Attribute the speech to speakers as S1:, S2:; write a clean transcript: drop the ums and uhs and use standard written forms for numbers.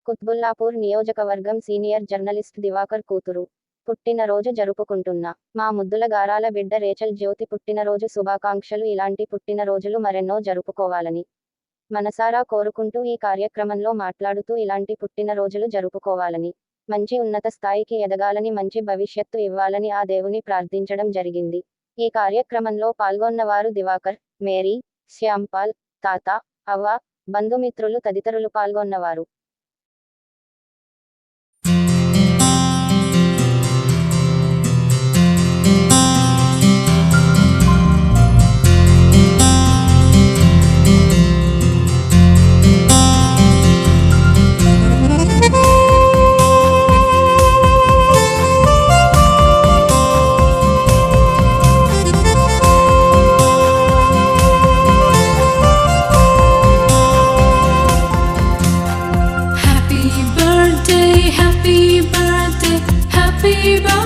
S1: కుత్బుల్లాపూర్ నియోజకవర్గం senior journalist Diwakar కూతురు పుట్టినరోజు జరుపుకుంటున్న మా ముద్దుల గారాల బిడ్డ రేచల్ జ్యోతి పుట్టినరోజు శుభాకాంక్షలు. ఇలాంటి పుట్టినరోజులు మరెన్నో జరుపుకోవాలని మనసారా కోరుకుంటూ ఈ కార్యక్రమంలో మాట్లాడుతూ ఇలాంటి పుట్టినరోజులు జరుపుకోవాలని, మంచి ఉన్నత స్థాయికి ఎదగాలని, మంచి భవిష్యత్తు ఇవ్వాలని ఆ దేవుని ప్రార్థించడం జరిగింది. ఈ కార్యక్రమంలో పాల్గొన్నవారు దివాకర్, మేరీ, శ్యాంపాల్, తాత, అవ్వ, బంధుమిత్రులు తదితరులు పాల్గొన్నవారు.
S2: Happy birthday, happy birthday, happy birthday.